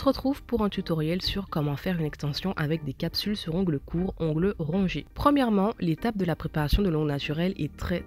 retrouve pour un tutoriel sur comment faire une extension avec des capsules sur ongles courts, ongles rongés. Premièrement, l'étape de la préparation de l'ongle naturel est très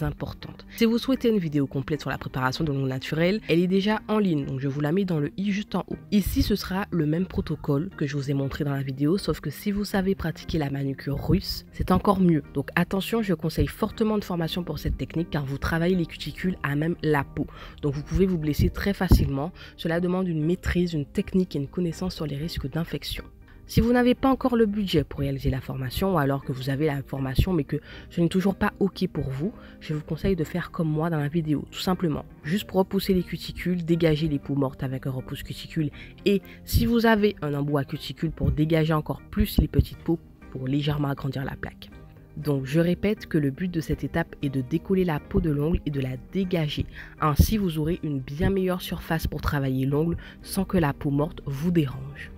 importante. Si vous souhaitez une vidéo complète sur la préparation de l'ongle naturel, elle est déjà en ligne, donc je vous la mets dans le i juste en haut. Ici, ce sera le même protocole que je vous ai montré dans la vidéo, sauf que si vous savez pratiquer la manucure russe, c'est encore mieux. Donc attention, je conseille fortement de formation pour cette technique car vous travaillez les cuticules à même la peau. Donc vous pouvez vous blesser très facilement. Cela demande une maîtrise, une technique et une connaissance sur les risques d'infection. Si vous n'avez pas encore le budget pour réaliser la formation ou alors que vous avez la formation mais que ce n'est toujours pas ok pour vous, je vous conseille de faire comme moi dans la vidéo, tout simplement. Juste pour repousser les cuticules, dégager les peaux mortes avec un repousse cuticule et si vous avez un embout à cuticule pour dégager encore plus les petites peaux pour légèrement agrandir la plaque. Donc je répète que le but de cette étape est de décoller la peau de l'ongle et de la dégager. Ainsi vous aurez une bien meilleure surface pour travailler l'ongle sans que la peau morte vous dérange.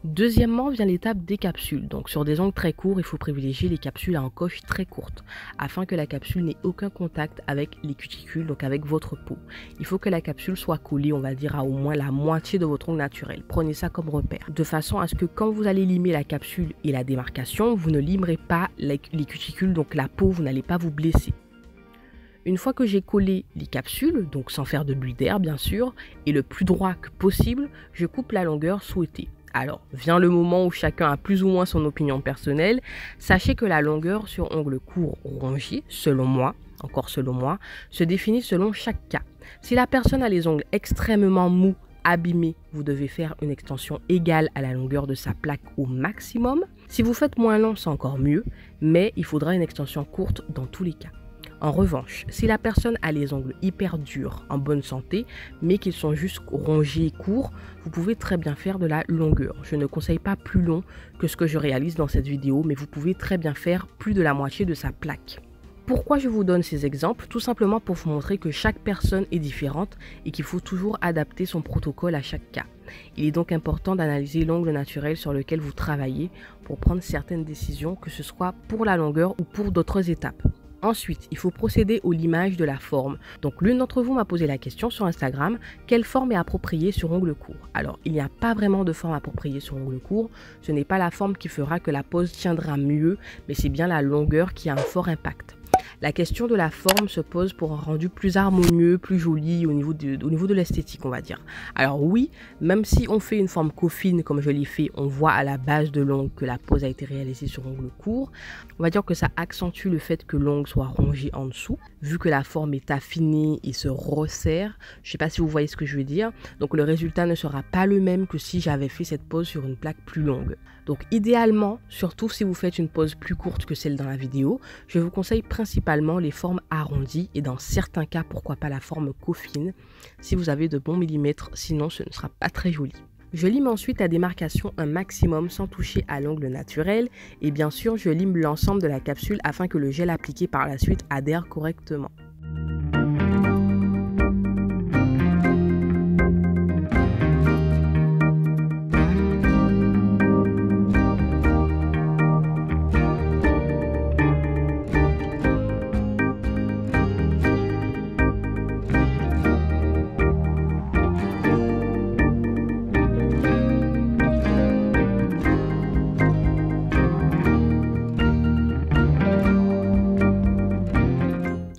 Deuxièmement vient l'étape des capsules. Donc sur des ongles très courts, il faut privilégier les capsules à encoche très courte afin que la capsule n'ait aucun contact avec les cuticules, donc avec votre peau. Il faut que la capsule soit collée, on va dire, à au moins la moitié de votre ongle naturel. Prenez ça comme repère. De façon à ce que quand vous allez limer la capsule et la démarcation, vous ne limerez pas les cuticules, donc la peau, vous n'allez pas vous blesser. Une fois que j'ai collé les capsules, donc sans faire de bulle d'air bien sûr, et le plus droit que possible, je coupe la longueur souhaitée. Alors, vient le moment où chacun a plus ou moins son opinion personnelle. Sachez que la longueur sur ongles courts rongés, selon moi, encore selon moi, se définit selon chaque cas. Si la personne a les ongles extrêmement mous, abîmés, vous devez faire une extension égale à la longueur de sa plaque au maximum. Si vous faites moins long, c'est encore mieux, mais il faudra une extension courte dans tous les cas. En revanche, si la personne a les ongles hyper durs, en bonne santé, mais qu'ils sont juste rongés et courts, vous pouvez très bien faire de la longueur. Je ne conseille pas plus long que ce que je réalise dans cette vidéo, mais vous pouvez très bien faire plus de la moitié de sa plaque. Pourquoi je vous donne ces exemples? Tout simplement pour vous montrer que chaque personne est différente et qu'il faut toujours adapter son protocole à chaque cas. Il est donc important d'analyser l'ongle naturel sur lequel vous travaillez pour prendre certaines décisions, que ce soit pour la longueur ou pour d'autres étapes. Ensuite, il faut procéder au limage de la forme. Donc l'une d'entre vous m'a posé la question sur Instagram, quelle forme est appropriée sur ongles courts? Alors il n'y a pas vraiment de forme appropriée sur ongles courts, ce n'est pas la forme qui fera que la pose tiendra mieux, mais c'est bien la longueur qui a un fort impact. La question de la forme se pose pour un rendu plus harmonieux, plus joli au niveau de l'esthétique, on va dire. Alors oui, même si on fait une forme coffine comme je l'ai fait, on voit à la base de l'ongle que la pose a été réalisée sur ongle court. On va dire que ça accentue le fait que l'ongle soit rongé en dessous, vu que la forme est affinée et se resserre. Je ne sais pas si vous voyez ce que je veux dire. Donc le résultat ne sera pas le même que si j'avais fait cette pose sur une plaque plus longue. Donc idéalement, surtout si vous faites une pose plus courte que celle dans la vidéo, je vous conseille principalement les formes arrondies et dans certains cas, pourquoi pas la forme coffine, si vous avez de bons millimètres, sinon ce ne sera pas très joli. Je lime ensuite la démarcation un maximum sans toucher à l'ongle naturel et bien sûr je lime l'ensemble de la capsule afin que le gel appliqué par la suite adhère correctement.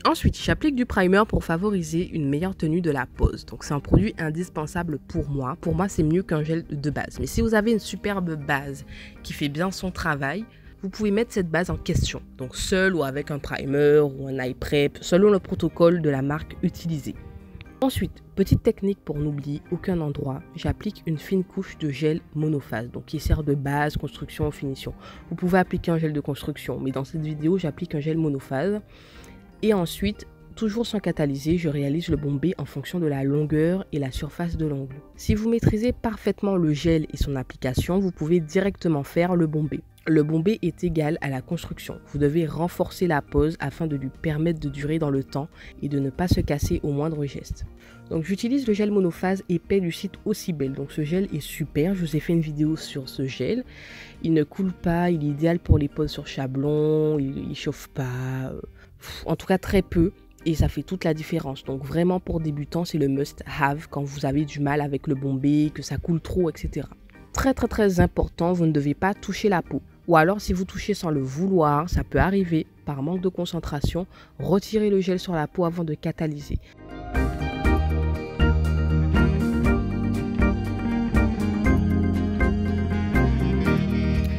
Ensuite, j'applique du primer pour favoriser une meilleure tenue de la pose. Donc c'est un produit indispensable pour moi. Pour moi, c'est mieux qu'un gel de base. Mais si vous avez une superbe base qui fait bien son travail, vous pouvez mettre cette base en question. Donc seul ou avec un primer ou un eye prep, selon le protocole de la marque utilisée. Ensuite, petite technique pour n'oublier aucun endroit, j'applique une fine couche de gel monophase, donc qui sert de base, construction, finition. Vous pouvez appliquer un gel de construction, mais dans cette vidéo, j'applique un gel monophase. Et ensuite, toujours sans catalyser, je réalise le bombé en fonction de la longueur et la surface de l'ongle. Si vous maîtrisez parfaitement le gel et son application, vous pouvez directement faire le bombé. Le bombé est égal à la construction. Vous devez renforcer la pose afin de lui permettre de durer dans le temps et de ne pas se casser au moindre geste. Donc j'utilise le gel monophase épais du site Aussibel. Donc ce gel est super, je vous ai fait une vidéo sur ce gel. Il ne coule pas, il est idéal pour les poses sur chablon, il chauffe pas, en tout cas très peu. Et ça fait toute la différence. Donc vraiment pour débutants, c'est le must have quand vous avez du mal avec le bombé, que ça coule trop, etc. Très important, vous ne devez pas toucher la peau. Ou alors si vous touchez sans le vouloir, ça peut arriver par manque de concentration, retirez le gel sur la peau avant de catalyser.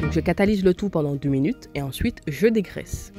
Donc je catalyse le tout pendant 2 minutes et ensuite je dégraisse.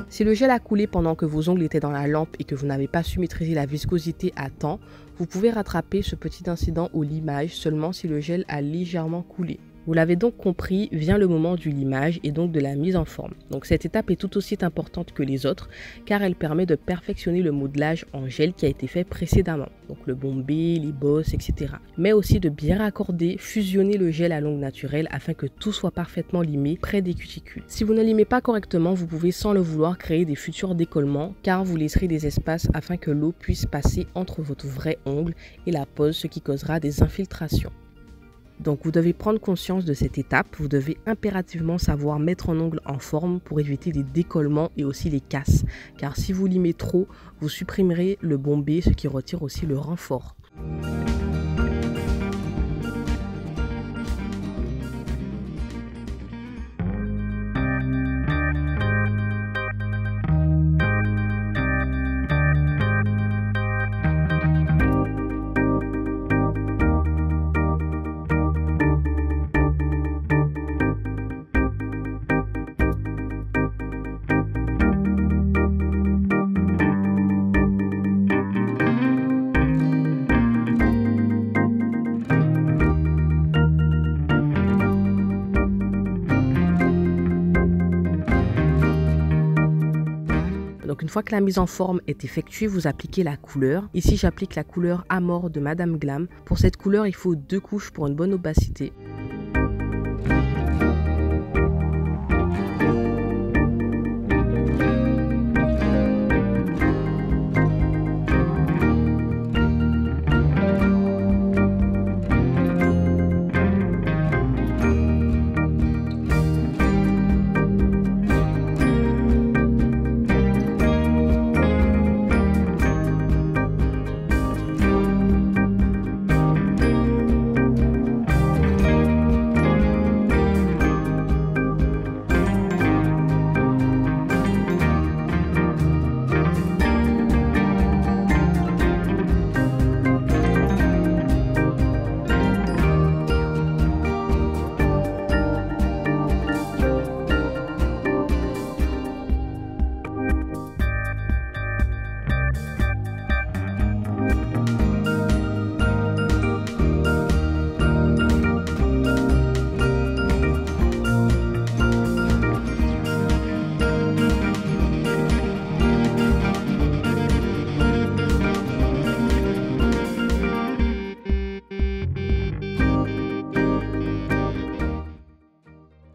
Si le gel a coulé pendant que vos ongles étaient dans la lampe et que vous n'avez pas su maîtriser la viscosité à temps, vous pouvez rattraper ce petit incident au limage seulement si le gel a légèrement coulé. Vous l'avez donc compris, vient le moment du limage et donc de la mise en forme. Donc cette étape est tout aussi importante que les autres car elle permet de perfectionner le modelage en gel qui a été fait précédemment. Donc le bombé, les bosses, etc. Mais aussi de bien raccorder, fusionner le gel à l'ongle naturelle afin que tout soit parfaitement limé près des cuticules. Si vous ne limez pas correctement, vous pouvez sans le vouloir créer des futurs décollements car vous laisserez des espaces afin que l'eau puisse passer entre votre vrai ongle et la pose, ce qui causera des infiltrations. Donc vous devez prendre conscience de cette étape, vous devez impérativement savoir mettre un ongle en forme pour éviter les décollements et aussi les casses. Car si vous limez trop, vous supprimerez le bombé, ce qui retire aussi le renfort. Donc une fois que la mise en forme est effectuée, vous appliquez la couleur. Ici j'applique la couleur Amore de Madame Glam. Pour cette couleur, il faut 2 couches pour une bonne opacité.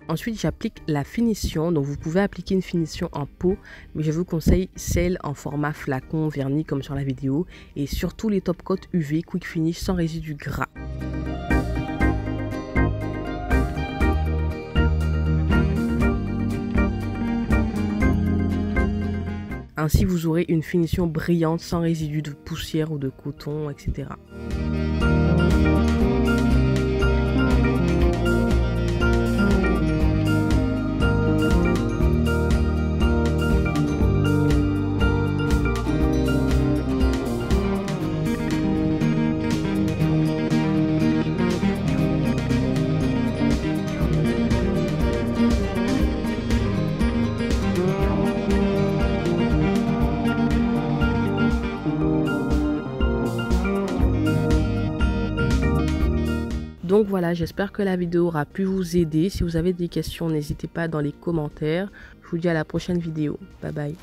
Ensuite, j'applique la finition. Donc, vous pouvez appliquer une finition en pot, mais je vous conseille celle en format flacon verni comme sur la vidéo. Et surtout les top coat UV Quick Finish sans résidu gras. Ainsi, vous aurez une finition brillante sans résidu de poussière ou de coton, etc. Donc voilà, j'espère que la vidéo aura pu vous aider. Si vous avez des questions, n'hésitez pas dans les commentaires. Je vous dis à la prochaine vidéo. Bye bye.